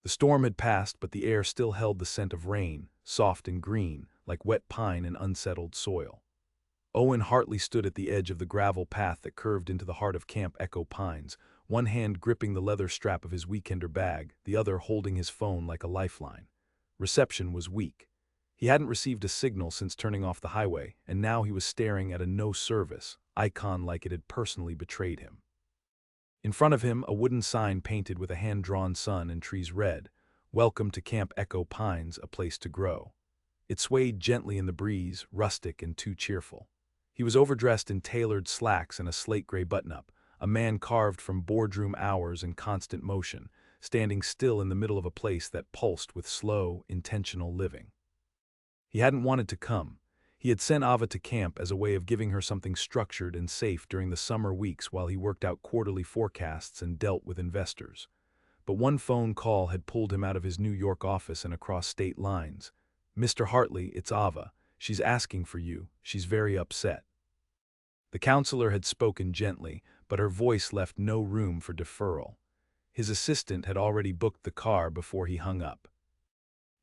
The storm had passed, but the air still held the scent of rain, soft and green, like wet pine and unsettled soil. Owen Hartley stood at the edge of the gravel path that curved into the heart of Camp Echo Pines, one hand gripping the leather strap of his weekender bag, the other holding his phone like a lifeline. Reception was weak. He hadn't received a signal since turning off the highway, and now he was staring at a no-service icon like it had personally betrayed him. In front of him, a wooden sign painted with a hand-drawn sun and trees read, "Welcome to Camp Echo Pines, a place to grow." It swayed gently in the breeze, rustic and too cheerful. He was overdressed in tailored slacks and a slate-gray button-up, a man carved from boardroom hours and constant motion, standing still in the middle of a place that pulsed with slow, intentional living. He hadn't wanted to come. He had sent Ava to camp as a way of giving her something structured and safe during the summer weeks while he worked out quarterly forecasts and dealt with investors. But one phone call had pulled him out of his New York office and across state lines. "Mr. Hartley, it's Ava. She's asking for you. She's very upset." The counselor had spoken gently, but her voice left no room for deferral. His assistant had already booked the car before he hung up.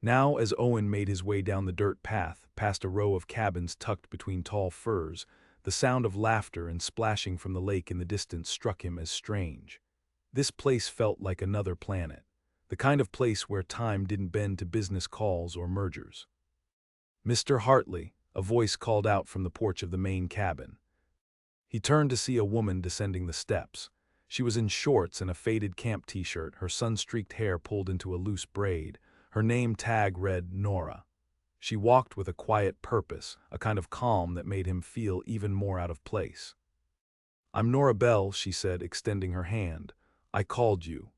Now, as Owen made his way down the dirt path, past a row of cabins tucked between tall firs, the sound of laughter and splashing from the lake in the distance struck him as strange. This place felt like another planet, the kind of place where time didn't bend to business calls or mergers. "Mr. Hartley," a voice called out from the porch of the main cabin. He turned to see a woman descending the steps. She was in shorts and a faded camp t-shirt, her sun-streaked hair pulled into a loose braid. Her name tag read Nora. She walked with a quiet purpose, a kind of calm that made him feel even more out of place. "I'm Nora Bell," she said, extending her hand. "I called you."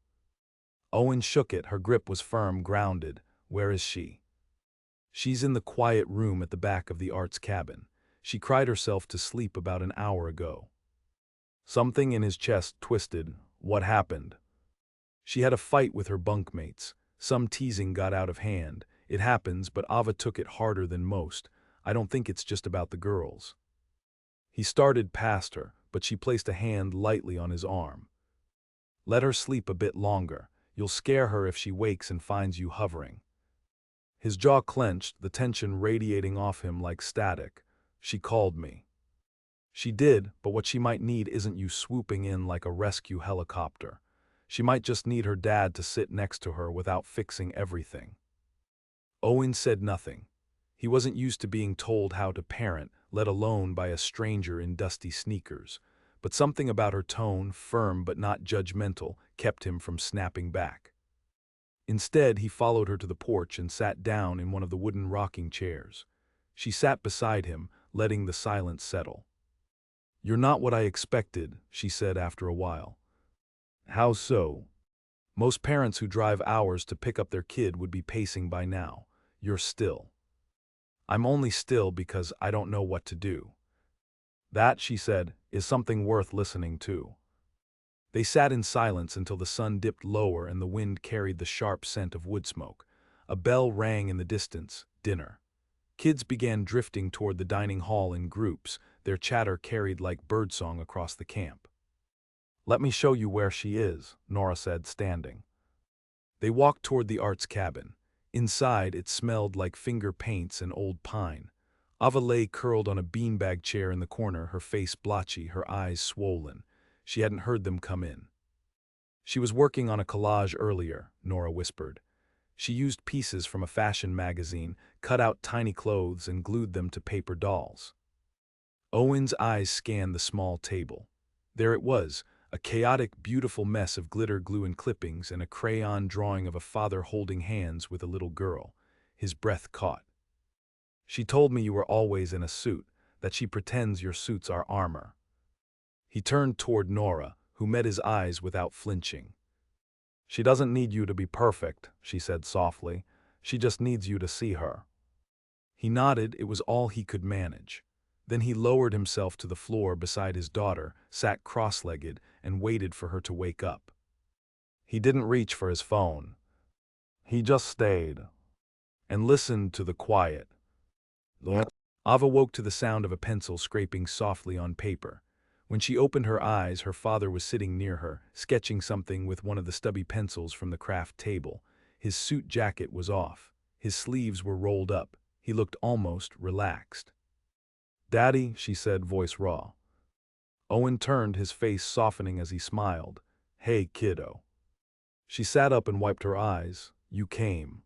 Owen shook it, her grip was firm, grounded. "Where is she?" "She's in the quiet room at the back of the Arts cabin. She cried herself to sleep about an hour ago." Something in his chest twisted. What happened? "She had a fight with her bunkmates. Some teasing got out of hand. It happens, but Ava took it harder than most. I don't think it's just about the girls." He started past her, but she placed a hand lightly on his arm. "Let her sleep a bit longer. You'll scare her if she wakes and finds you hovering." His jaw clenched, the tension radiating off him like static. "She called me." "She did, but what she might need isn't you swooping in like a rescue helicopter. She might just need her dad to sit next to her without fixing everything." Owen said nothing. He wasn't used to being told how to parent, let alone by a stranger in dusty sneakers. But something about her tone, firm but not judgmental, kept him from snapping back. Instead, he followed her to the porch and sat down in one of the wooden rocking chairs. She sat beside him, letting the silence settle. "You're not what I expected," she said after a while. "How so?" "Most parents who drive hours to pick up their kid would be pacing by now. You're still." "I'm only still because I don't know what to do." "That," she said, "is something worth listening to." They sat in silence until the sun dipped lower and the wind carried the sharp scent of wood smoke. A bell rang in the distance. Dinner. Kids began drifting toward the dining hall in groups, their chatter carried like birdsong across the camp. "Let me show you where she is," Nora said, standing. They walked toward the Arts cabin. Inside, it smelled like finger paints and old pine. Ava lay curled on a beanbag chair in the corner, her face blotchy, her eyes swollen. She hadn't heard them come in. "She was working on a collage earlier," Nora whispered. She used pieces from a fashion magazine, cut out tiny clothes and glued them to paper dolls. Owen's eyes scanned the small table. There it was, a chaotic, beautiful mess of glitter glue and clippings and a crayon drawing of a father holding hands with a little girl. His breath caught. "She told me you were always in a suit, that she pretends your suits are armor." He turned toward Nora, who met his eyes without flinching. "She doesn't need you to be perfect," she said softly. "She just needs you to see her." He nodded, it was all he could manage. Then he lowered himself to the floor beside his daughter, sat cross-legged, and waited for her to wake up. He didn't reach for his phone. He just stayed and listened to the quiet. Ava woke to the sound of a pencil scraping softly on paper. When she opened her eyes, her father was sitting near her, sketching something with one of the stubby pencils from the craft table. His suit jacket was off. His sleeves were rolled up. He looked almost relaxed. "Daddy," she said, voice raw. Owen turned, his face softening as he smiled. "Hey, kiddo." She sat up and wiped her eyes. "You came."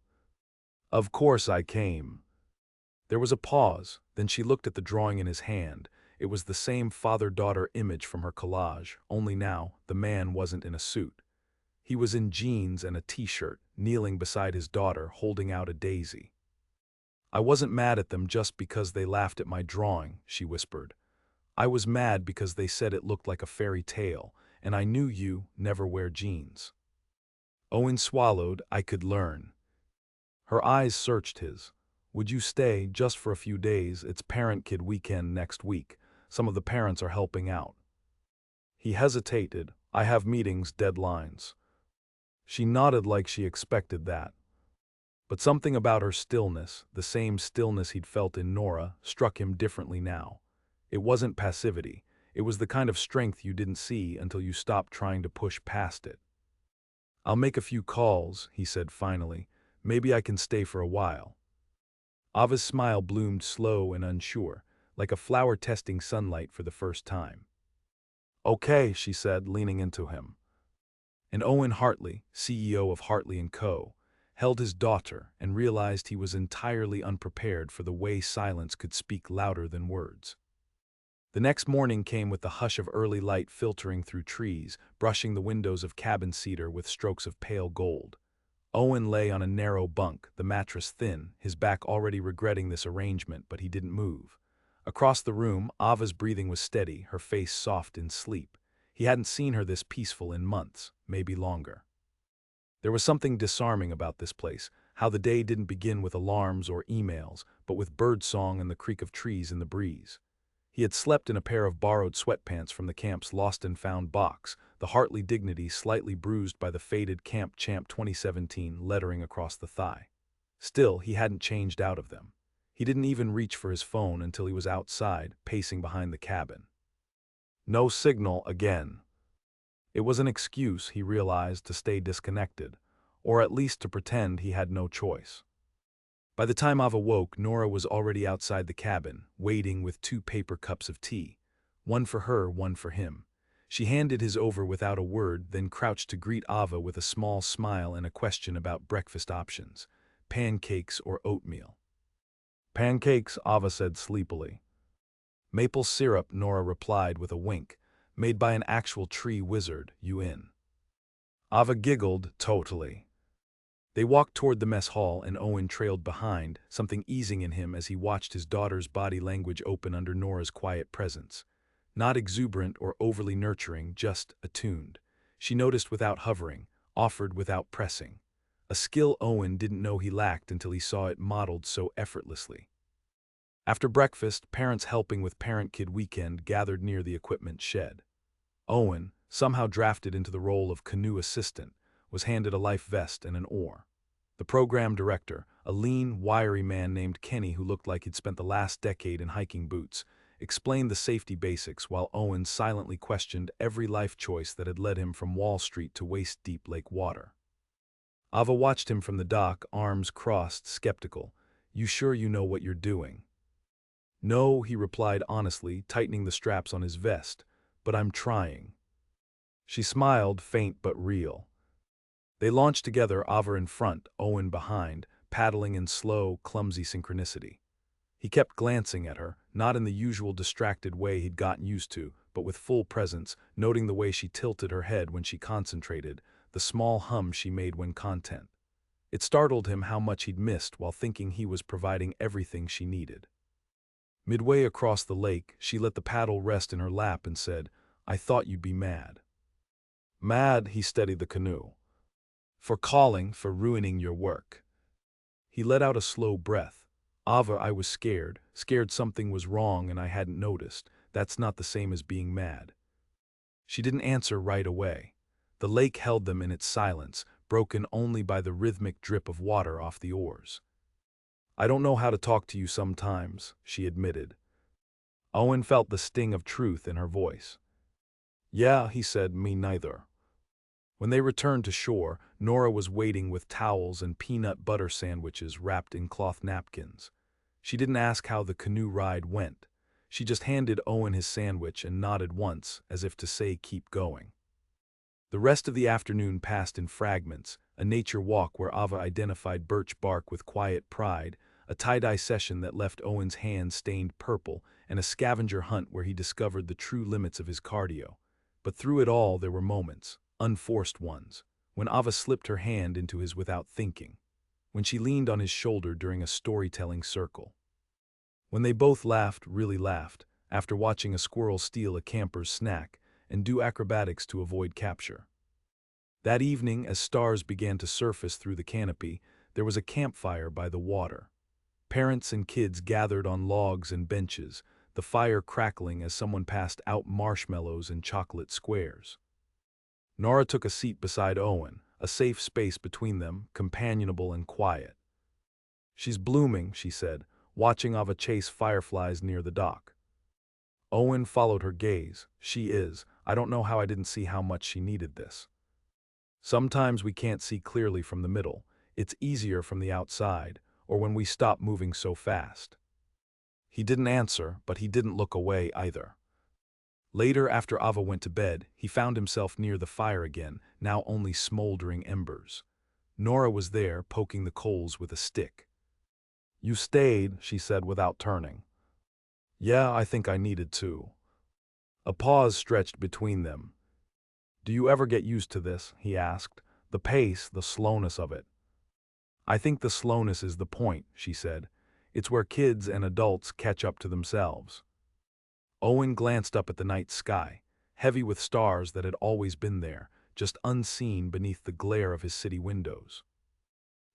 "Of course I came." There was a pause, then she looked at the drawing in his hand. It was the same father-daughter image from her collage, only now the man wasn't in a suit. He was in jeans and a t-shirt, kneeling beside his daughter, holding out a daisy. "I wasn't mad at them just because they laughed at my drawing," she whispered. "I was mad because they said it looked like a fairy tale, and I knew you never wear jeans." Owen swallowed. "I could learn." Her eyes searched his. "Would you stay just for a few days? It's parent-kid weekend next week. Some of the parents are helping out." He hesitated. "I have meetings, deadlines." She nodded like she expected that. But something about her stillness, the same stillness he'd felt in Nora, struck him differently now. It wasn't passivity. It was the kind of strength you didn't see until you stopped trying to push past it. "I'll make a few calls," he said finally. "Maybe I can stay for a while." Ava's smile bloomed slow and unsure, like a flower testing sunlight for the first time. "Okay," she said, leaning into him. And Owen Hartley, CEO of Hartley & Co., held his daughter and realized he was entirely unprepared for the way silence could speak louder than words. The next morning came with the hush of early light filtering through trees, brushing the windows of cabin cedar with strokes of pale gold. Owen lay on a narrow bunk, the mattress thin, his back already regretting this arrangement, but he didn't move. Across the room, Ava's breathing was steady, her face soft in sleep. He hadn't seen her this peaceful in months, maybe longer. There was something disarming about this place, how the day didn't begin with alarms or emails, but with birdsong and the creak of trees in the breeze. He had slept in a pair of borrowed sweatpants from the camp's lost and found box, the Hartley dignity slightly bruised by the faded Camp Champ 2017 lettering across the thigh. Still, he hadn't changed out of them. He didn't even reach for his phone until he was outside, pacing behind the cabin. No signal again. It was an excuse, he realized, to stay disconnected, or at least to pretend he had no choice. By the time Ava woke, Nora was already outside the cabin, waiting with 2 paper cups of tea. One for her, one for him. She handed his over without a word, then crouched to greet Ava with a small smile and a question about breakfast options. Pancakes or oatmeal? "Pancakes," Ava said sleepily. "Maple syrup," Nora replied with a wink. "Made by an actual tree wizard, you in?" Ava giggled, "Totally." They walked toward the mess hall and Owen trailed behind, something easing in him as he watched his daughter's body language open under Nora's quiet presence. Not exuberant or overly nurturing, just attuned. She noticed without hovering, offered without pressing. A skill Owen didn't know he lacked until he saw it modeled so effortlessly. After breakfast, parents helping with Parent-Kid Weekend gathered near the equipment shed. Owen, somehow drafted into the role of canoe assistant, was handed a life vest and an oar. The program director, a lean, wiry man named Kenny who looked like he'd spent the last decade in hiking boots, explained the safety basics while Owen silently questioned every life choice that had led him from Wall Street to waist-deep lake water. Ava watched him from the dock, arms crossed, skeptical. "You sure you know what you're doing?" "No," he replied honestly, tightening the straps on his vest, "but I'm trying." She smiled, faint but real. They launched together, Ava in front, Owen behind, paddling in slow, clumsy synchronicity. He kept glancing at her, not in the usual distracted way he'd gotten used to, but with full presence, noting the way she tilted her head when she concentrated, the small hum she made when content. It startled him how much he'd missed while thinking he was providing everything she needed. Midway across the lake, she let the paddle rest in her lap and said, "I thought you'd be mad." "Mad," he steadied the canoe. "For calling, for ruining your work." He let out a slow breath. "Ava, I was scared something was wrong and I hadn't noticed. That's not the same as being mad." She didn't answer right away. The lake held them in its silence, broken only by the rhythmic drip of water off the oars. "I don't know how to talk to you sometimes," she admitted. Owen felt the sting of truth in her voice. "Yeah," he said, "me neither." When they returned to shore, Nora was waiting with towels and peanut butter sandwiches wrapped in cloth napkins. She didn't ask how the canoe ride went. She just handed Owen his sandwich and nodded once, as if to say keep going. The rest of the afternoon passed in fragments: a nature walk where Ava identified birch bark with quiet pride, a tie-dye session that left Owen's hands stained purple, and a scavenger hunt where he discovered the true limits of his cardio. But through it all there were moments, unforced ones, when Ava slipped her hand into his without thinking, when she leaned on his shoulder during a storytelling circle, when they both laughed, really laughed, after watching a squirrel steal a camper's snack and do acrobatics to avoid capture. That evening, as stars began to surface through the canopy, there was a campfire by the water. Parents and kids gathered on logs and benches, the fire crackling as someone passed out marshmallows and chocolate squares. Nora took a seat beside Owen, a safe space between them, companionable and quiet. "She's blooming," she said, watching Ava chase fireflies near the dock. Owen followed her gaze. "She is. I don't know how I didn't see how much she needed this. Sometimes we can't see clearly from the middle. It's easier from the outside, or when we stop moving so fast." He didn't answer, but he didn't look away either. Later, after Ava went to bed, he found himself near the fire again, now only smoldering embers. Nora was there, poking the coals with a stick. "You stayed," she said without turning. "Yeah, I think I needed to." A pause stretched between them. "Do you ever get used to this?" he asked. "The pace, the slowness of it." "I think the slowness is the point," she said. "It's where kids and adults catch up to themselves." Owen glanced up at the night sky, heavy with stars that had always been there, just unseen beneath the glare of his city windows.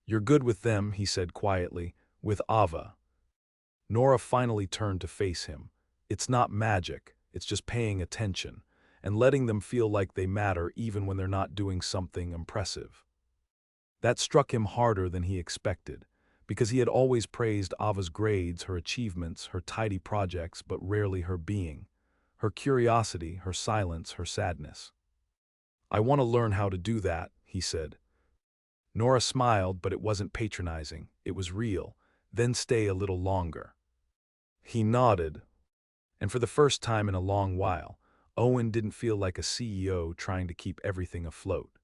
"You're good with them," he said quietly, "with Ava." Nora finally turned to face him. "It's not magic, it's just paying attention, and letting them feel like they matter even when they're not doing something impressive." That struck him harder than he expected, because he had always praised Ava's grades, her achievements, her tidy projects, but rarely her being, her curiosity, her silence, her sadness. "I want to learn how to do that," he said. Nora smiled, but it wasn't patronizing, it was real. "Then stay a little longer." He nodded, and for the first time in a long while, Owen didn't feel like a CEO trying to keep everything afloat.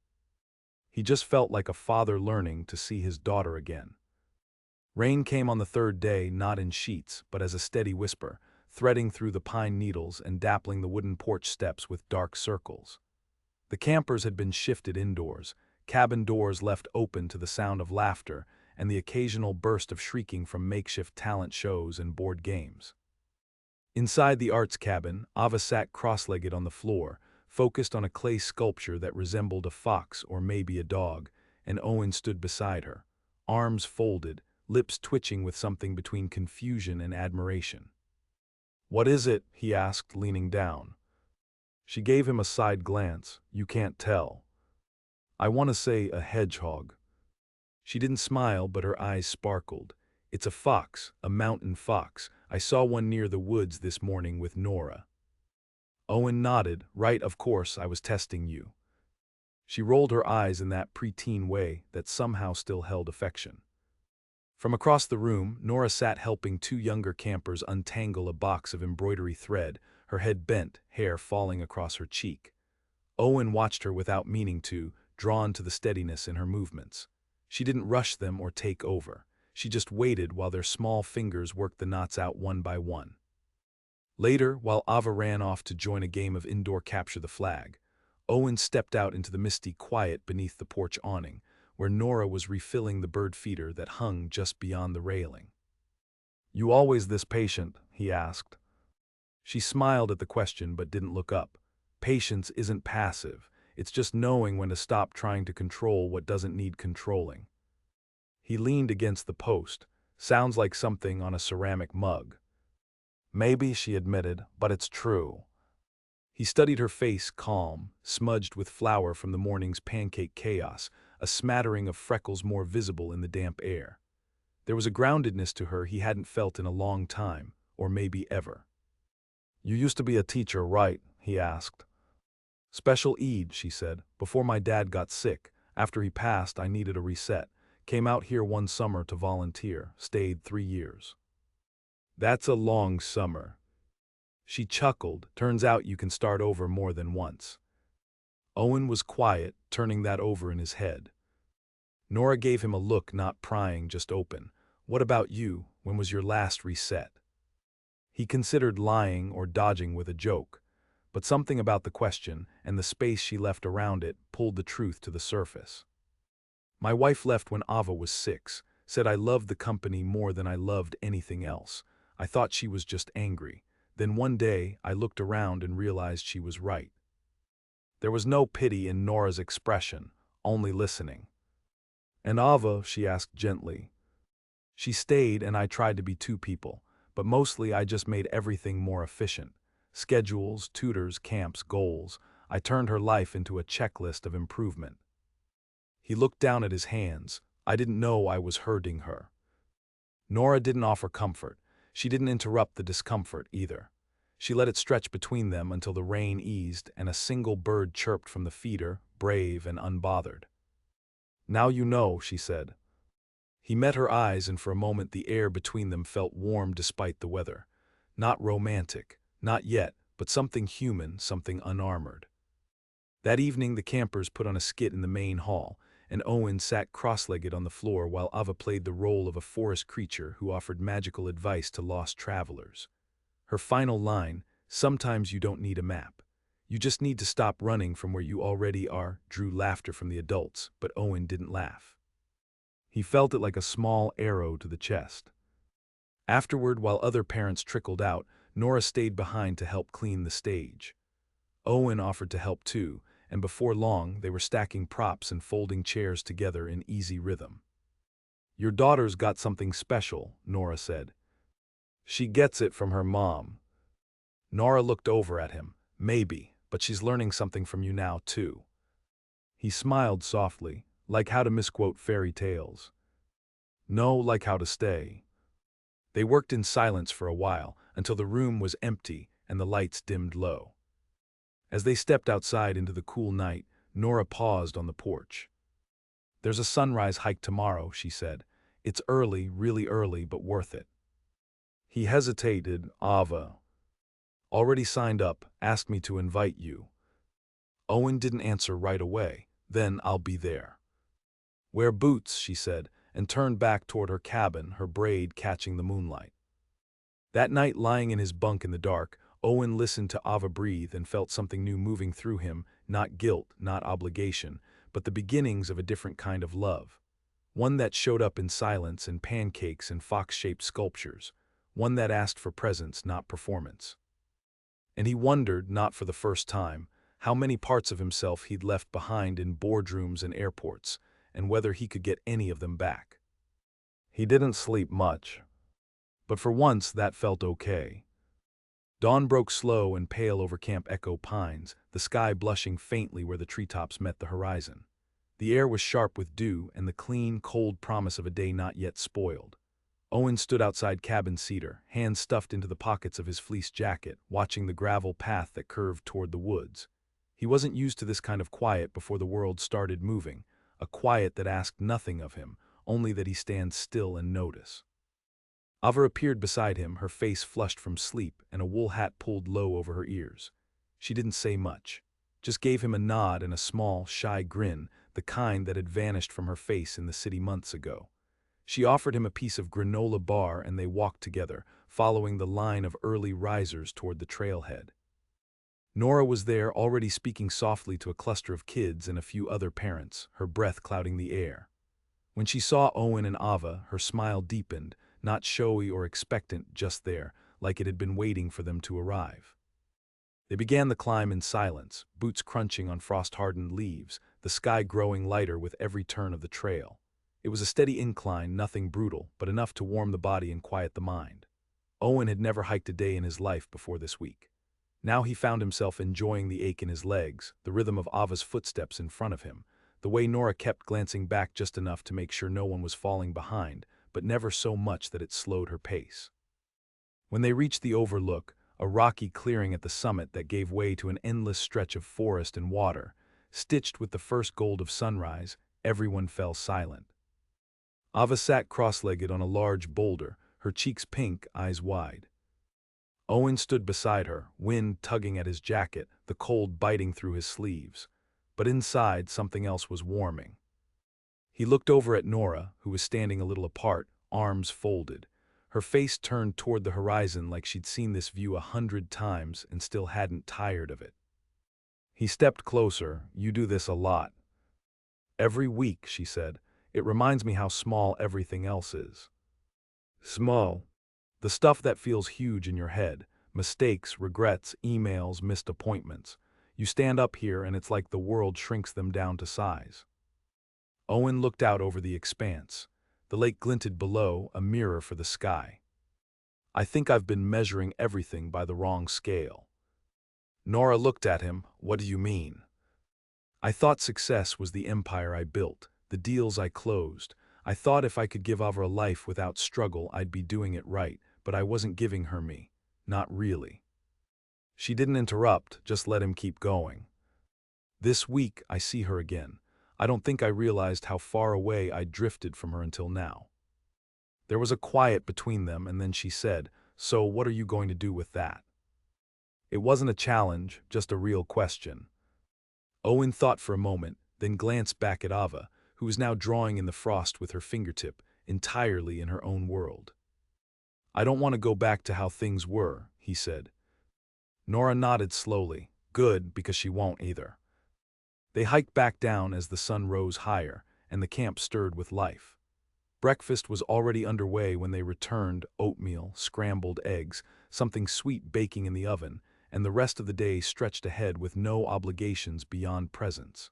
He just felt like a father learning to see his daughter again. Rain came on the third day, not in sheets, but as a steady whisper, threading through the pine needles and dappling the wooden porch steps with dark circles. The campers had been shifted indoors, cabin doors left open to the sound of laughter and the occasional burst of shrieking from makeshift talent shows and board games. Inside the arts cabin, Ava sat cross-legged on the floor, focused on a clay sculpture that resembled a fox or maybe a dog, and Owen stood beside her, arms folded, lips twitching with something between confusion and admiration. "What is it?" he asked, leaning down. She gave him a side glance. "You can't tell." "I want to say a hedgehog." She didn't smile, but her eyes sparkled. "It's a fox, a mountain fox. I saw one near the woods this morning with Nora." Owen nodded. "Right, of course, I was testing you." She rolled her eyes in that preteen way that somehow still held affection. From across the room, Nora sat helping two younger campers untangle a box of embroidery thread, her head bent, hair falling across her cheek. Owen watched her without meaning to, drawn to the steadiness in her movements. She didn't rush them or take over. She just waited while their small fingers worked the knots out one by one. Later, while Ava ran off to join a game of indoor capture the flag, Owen stepped out into the misty quiet beneath the porch awning, where Nora was refilling the bird feeder that hung just beyond the railing. "You always this patient?" he asked. She smiled at the question but didn't look up. Patience isn't passive, it's just knowing when to stop trying to control what doesn't need controlling. He leaned against the post. "Sounds like something on a ceramic mug." "Maybe," she admitted, "but it's true." He studied her face, calm, smudged with flour from the morning's pancake chaos, a smattering of freckles more visible in the damp air. There was a groundedness to her he hadn't felt in a long time, or maybe ever. "You used to be a teacher, right?" he asked. Special Eid, she said, before my dad got sick. After he passed, I needed a reset. Came out here one summer to volunteer, stayed 3 years. That's a long summer. She chuckled. Turns out you can start over more than once. Owen was quiet, turning that over in his head. Nora gave him a look, not prying, just open. What about you? When was your last reset? He considered lying or dodging with a joke, but something about the question and the space she left around it pulled the truth to the surface. My wife left when Ava was 6, said I loved the company more than I loved anything else. I thought she was just angry. Then one day, I looked around and realized she was right. There was no pity in Nora's expression, only listening. And Ava, she asked gently. She stayed and I tried to be 2 people, but mostly I just made everything more efficient. Schedules, tutors, camps, goals. I turned her life into a checklist of improvement. He looked down at his hands. I didn't know I was hurting her. Nora didn't offer comfort. She didn't interrupt the discomfort either. She let it stretch between them until the rain eased and a single bird chirped from the feeder, brave and unbothered. Now you know, she said. He met her eyes, and for a moment the air between them felt warm despite the weather. Not romantic, not yet, but something human, something unarmored. That evening the campers put on a skit in the main hall, and Owen sat cross-legged on the floor while Ava played the role of a forest creature who offered magical advice to lost travelers. Her final line, "Sometimes you don't need a map. You just need to stop running from where you already are," drew laughter from the adults, but Owen didn't laugh. He felt it like a small arrow to the chest. Afterward, while other parents trickled out, Nora stayed behind to help clean the stage. Owen offered to help too, and before long they were stacking props and folding chairs together in easy rhythm. "Your daughter's got something special," Nora said. "She gets it from her mom." Nora looked over at him. "Maybe, but she's learning something from you now too." He smiled softly, like how to misquote fairy tales. "No, like how to stay." They worked in silence for a while, until the room was empty and the lights dimmed low. As they stepped outside into the cool night, Nora paused on the porch. "There's a sunrise hike tomorrow," she said. "It's early, really early, but worth it." He hesitated. "Ava already signed up, asked me to invite you." Owen didn't answer right away. "Then I'll be there." "Wear boots," she said, and turned back toward her cabin, her braid catching the moonlight. That night, lying in his bunk in the dark, Owen listened to Ava breathe and felt something new moving through him, not guilt, not obligation, but the beginnings of a different kind of love. One that showed up in silence and pancakes and fox-shaped sculptures. One that asked for presence, not performance. And he wondered, not for the first time, how many parts of himself he'd left behind in boardrooms and airports, and whether he could get any of them back. He didn't sleep much, but for once that felt okay. Dawn broke slow and pale over Camp Echo Pines, the sky blushing faintly where the treetops met the horizon. The air was sharp with dew and the clean, cold promise of a day not yet spoiled. Owen stood outside cabin cedar, hands stuffed into the pockets of his fleece jacket, watching the gravel path that curved toward the woods. He wasn't used to this kind of quiet before the world started moving, a quiet that asked nothing of him, only that he stand still and notice. Ava appeared beside him, her face flushed from sleep and a wool hat pulled low over her ears. She didn't say much, just gave him a nod and a small, shy grin, the kind that had vanished from her face in the city months ago. She offered him a piece of granola bar and they walked together, following the line of early risers toward the trailhead. Nora was there, already speaking softly to a cluster of kids and a few other parents, her breath clouding the air. When she saw Owen and Ava, her smile deepened, not showy or expectant, just there, like it had been waiting for them to arrive. They began the climb in silence, boots crunching on frost-hardened leaves, the sky growing lighter with every turn of the trail. It was a steady incline, nothing brutal, but enough to warm the body and quiet the mind. Owen had never hiked a day in his life before this week. Now he found himself enjoying the ache in his legs, the rhythm of Ava's footsteps in front of him, the way Nora kept glancing back just enough to make sure no one was falling behind, but never so much that it slowed her pace. When they reached the overlook, a rocky clearing at the summit that gave way to an endless stretch of forest and water. Stitched with the first gold of sunrise, everyone fell silent. Ava sat cross-legged on a large boulder, her cheeks pink, eyes wide. Owen stood beside her, wind tugging at his jacket, the cold biting through his sleeves. But inside, something else was warming. He looked over at Nora, who was standing a little apart, arms folded. Her face turned toward the horizon like she'd seen this view 100 times and still hadn't tired of it. He stepped closer. "You do this a lot." "Every week," she said. "It reminds me how small everything else is." Small. The stuff that feels huge in your head. Mistakes, regrets, emails, missed appointments. You stand up here and it's like the world shrinks them down to size. Owen looked out over the expanse. The lake glinted below, a mirror for the sky. "I think I've been measuring everything by the wrong scale." Nora looked at him. "What do you mean?" "I thought success was the empire I built, the deals I closed. I thought if I could give Ava a life without struggle, I'd be doing it right, but I wasn't giving her me. Not really." She didn't interrupt, just let him keep going. "This week, I see her again. I don't think I realized how far away I'd drifted from her until now." There was a quiet between them, and then she said, "So what are you going to do with that?" It wasn't a challenge, just a real question. Owen thought for a moment, then glanced back at Ava, who was now drawing in the frost with her fingertip, entirely in her own world. "I don't want to go back to how things were," he said. Nora nodded slowly. Good, because she won't either. They hiked back down as the sun rose higher, and the camp stirred with life. Breakfast was already underway when they returned: oatmeal, scrambled eggs, something sweet baking in the oven, and the rest of the day stretched ahead with no obligations beyond presence.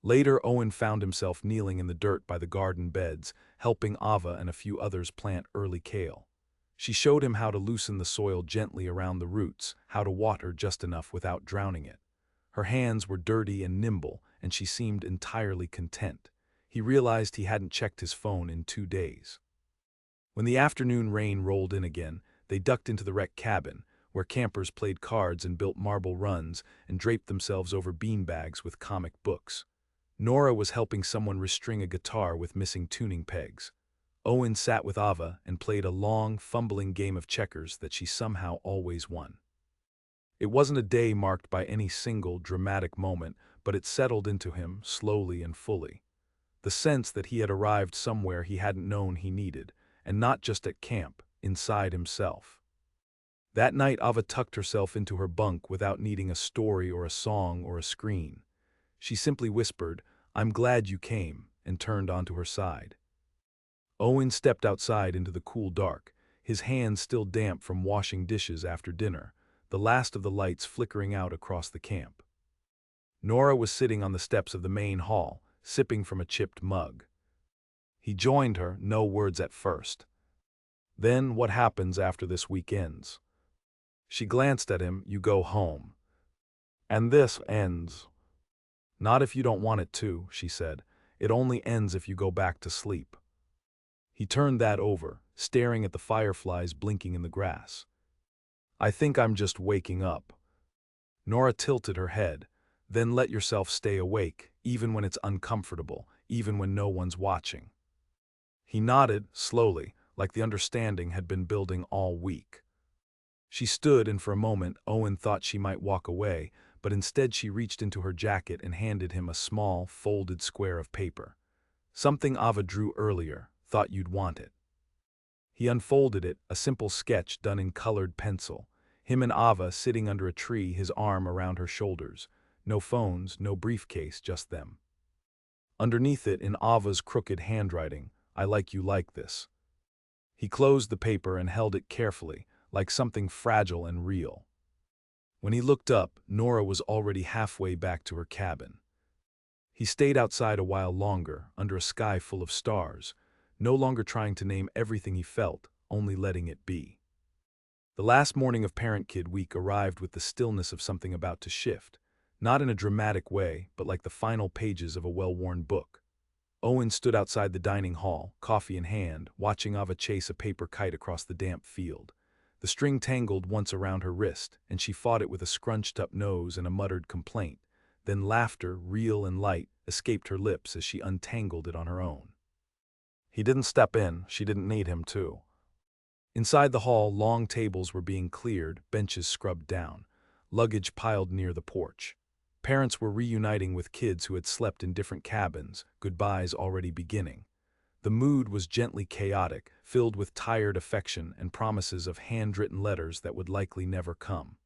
Later, Owen found himself kneeling in the dirt by the garden beds, helping Ava and a few others plant early kale. She showed him how to loosen the soil gently around the roots, how to water just enough without drowning it. Her hands were dirty and nimble, and she seemed entirely content. He realized he hadn't checked his phone in 2 days. When the afternoon rain rolled in again, they ducked into the wrecked cabin, where campers played cards and built marble runs and draped themselves over beanbags with comic books. Nora was helping someone restring a guitar with missing tuning pegs. Owen sat with Ava and played a long, fumbling game of checkers that she somehow always won. It wasn't a day marked by any single dramatic moment, but it settled into him slowly and fully. The sense that he had arrived somewhere he hadn't known he needed, and not just at camp, inside himself. That night, Ava tucked herself into her bunk without needing a story or a song or a screen. She simply whispered, "I'm glad you came," and turned onto her side. Owen stepped outside into the cool dark, his hands still damp from washing dishes after dinner, the last of the lights flickering out across the camp. Nora was sitting on the steps of the main hall, sipping from a chipped mug. He joined her, no words at first. "Then what happens after this week ends?" She glanced at him. "You go home. And this ends." "Not if you don't want it to," she said. "It only ends if you go back to sleep." He turned that over, staring at the fireflies blinking in the grass. "I think I'm just waking up." Nora tilted her head. "Then let yourself stay awake, even when it's uncomfortable, even when no one's watching." He nodded, slowly, like the understanding had been building all week. She stood, and for a moment Owen thought she might walk away, but instead she reached into her jacket and handed him a small, folded square of paper. "Something Ava drew earlier, thought you'd want it." He unfolded it, a simple sketch done in colored pencil. Him and Ava sitting under a tree, his arm around her shoulders. No phones, no briefcase, just them. Underneath it, in Ava's crooked handwriting, "I like you like this." He closed the paper and held it carefully, like something fragile and real. When he looked up, Nora was already halfway back to her cabin. He stayed outside a while longer, under a sky full of stars, no longer trying to name everything he felt, only letting it be. The last morning of Parent-Kid Week arrived with the stillness of something about to shift, not in a dramatic way, but like the final pages of a well-worn book. Owen stood outside the dining hall, coffee in hand, watching Ava chase a paper kite across the damp field. The string tangled once around her wrist, and she fought it with a scrunched-up nose and a muttered complaint. Then laughter, real and light, escaped her lips as she untangled it on her own. He didn't step in, she didn't need him to. Inside the hall, long tables were being cleared, benches scrubbed down, luggage piled near the porch. Parents were reuniting with kids who had slept in different cabins, goodbyes already beginning. The mood was gently chaotic, filled with tired affection and promises of handwritten letters that would likely never come.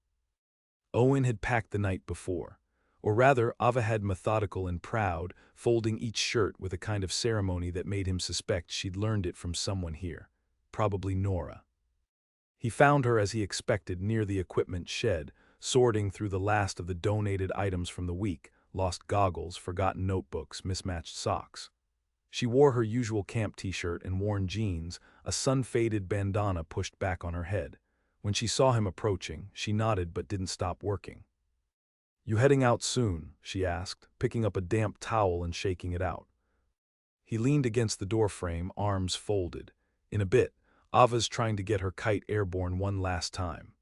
Owen had packed the night before. Or rather, Ava had methodical and proud, folding each shirt with a kind of ceremony that made him suspect she'd learned it from someone here, probably Nora. He found her as he expected near the equipment shed, sorting through the last of the donated items from the week, lost goggles, forgotten notebooks, mismatched socks. She wore her usual camp t-shirt and worn jeans, a sun-faded bandana pushed back on her head. When she saw him approaching, she nodded but didn't stop working. "You heading out soon?" she asked, picking up a damp towel and shaking it out. He leaned against the doorframe, arms folded. In a bit, Ava's trying to get her kite airborne one last time.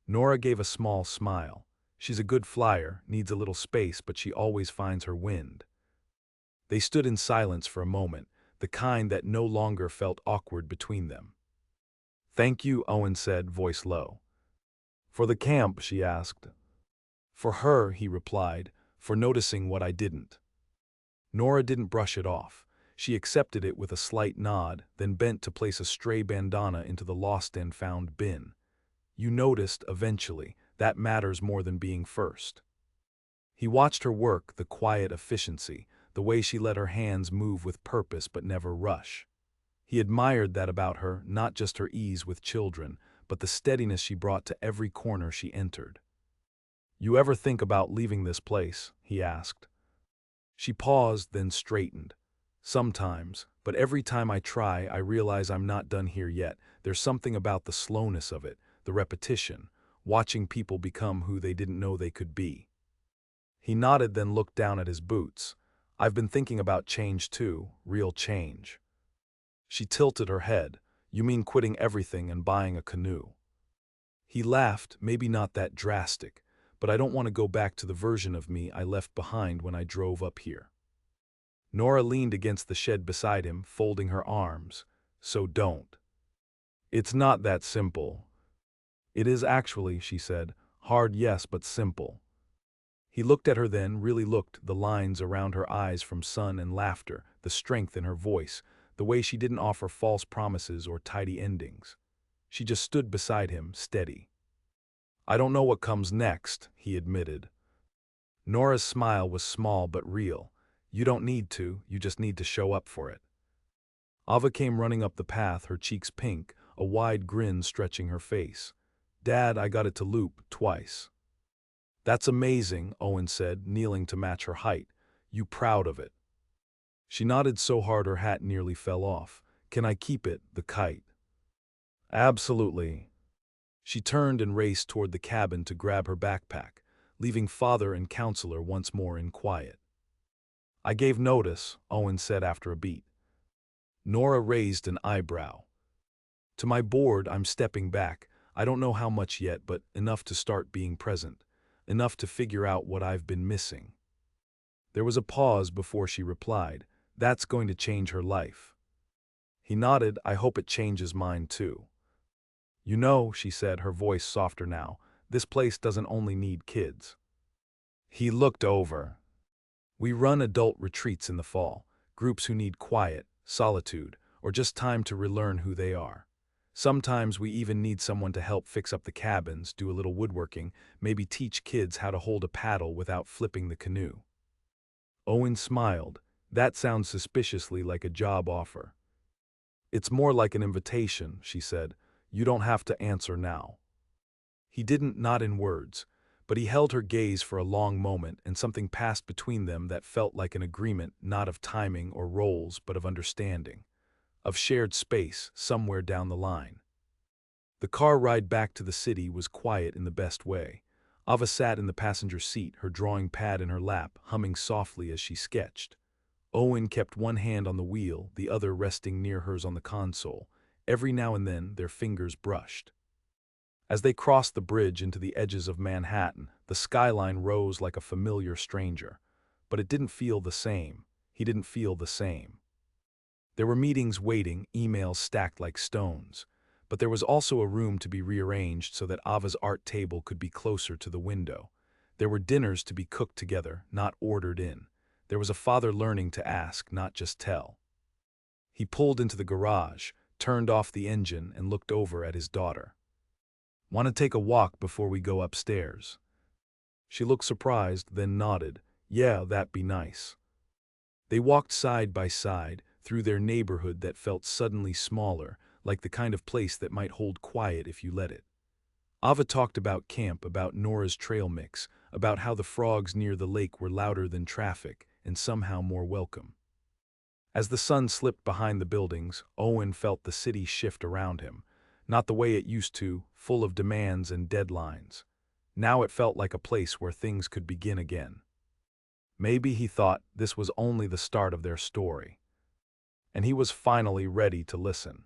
Nora gave a small smile. She's a good flyer, needs a little space, but she always finds her wind. They stood in silence for a moment, the kind that no longer felt awkward between them. "Thank you," Owen said, voice low. "For the camp?" she asked. "For her," he replied, "for noticing what I didn't." Nora didn't brush it off. She accepted it with a slight nod, then bent to place a stray bandana into the lost and found bin. "You noticed, eventually. That matters more than being first." He watched her work, the quiet efficiency, the way she let her hands move with purpose but never rush. He admired that about her, not just her ease with children, but the steadiness she brought to every corner she entered. "You ever think about leaving this place?" he asked. She paused, then straightened. "Sometimes, but every time I try, I realize I'm not done here yet. There's something about the slowness of it, the repetition, watching people become who they didn't know they could be." He nodded, then looked down at his boots. "I've been thinking about change too, real change." She tilted her head. "You mean quitting everything and buying a canoe?" He laughed, "Maybe not that drastic, but I don't want to go back to the version of me I left behind when I drove up here." Nora leaned against the shed beside him, folding her arms. "So don't." "It's not that simple." "It is actually," she said. "Hard, yes, but simple." He looked at her then, really looked, the lines around her eyes from sun and laughter, the strength in her voice, the way she didn't offer false promises or tidy endings. She just stood beside him, steady. "I don't know what comes next," he admitted. Nora's smile was small but real. "You don't need to, you just need to show up for it." Ava came running up the path, her cheeks pink, a wide grin stretching her face. "Dad, I got it to loop, twice." "That's amazing," Owen said, kneeling to match her height. "You proud of it?" She nodded so hard her hat nearly fell off. "Can I keep it, the kite?" "Absolutely." She turned and raced toward the cabin to grab her backpack, leaving father and counselor once more in quiet. "I gave notice," Owen said after a beat. Nora raised an eyebrow. "To my board, I'm stepping back. I don't know how much yet, but enough to start being present. Enough to figure out what I've been missing." There was a pause before she replied, "That's going to change her life." He nodded. "I hope it changes mine too." "You know," she said, her voice softer now, "this place doesn't only need kids." He looked over. "We run adult retreats in the fall, groups who need quiet, solitude, or just time to relearn who they are. Sometimes we even need someone to help fix up the cabins, do a little woodworking, maybe teach kids how to hold a paddle without flipping the canoe." Owen smiled. "That sounds suspiciously like a job offer." "It's more like an invitation," she said. "You don't have to answer now." He didn't, not in words, but he held her gaze for a long moment, and something passed between them that felt like an agreement, not of timing or roles, but of understanding, of shared space somewhere down the line. The car ride back to the city was quiet in the best way. Ava sat in the passenger seat, her drawing pad in her lap, humming softly as she sketched. Owen kept one hand on the wheel, the other resting near hers on the console. Every now and then, their fingers brushed. As they crossed the bridge into the edges of Manhattan, the skyline rose like a familiar stranger. But it didn't feel the same. He didn't feel the same. There were meetings waiting, emails stacked like stones. But there was also a room to be rearranged so that Ava's art table could be closer to the window. There were dinners to be cooked together, not ordered in. There was a father learning to ask, not just tell. He pulled into the garage, turned off the engine, and looked over at his daughter. "Want to take a walk before we go upstairs?" She looked surprised, then nodded. "Yeah, that'd be nice." They walked side by side through their neighborhood that felt suddenly smaller, like the kind of place that might hold quiet if you let it. Ava talked about camp, about Nora's trail mix, about how the frogs near the lake were louder than traffic and somehow more welcome. As the sun slipped behind the buildings, Owen felt the city shift around him, not the way it used to, full of demands and deadlines. Now it felt like a place where things could begin again. Maybe, he thought, this was only the start of their story. And he was finally ready to listen.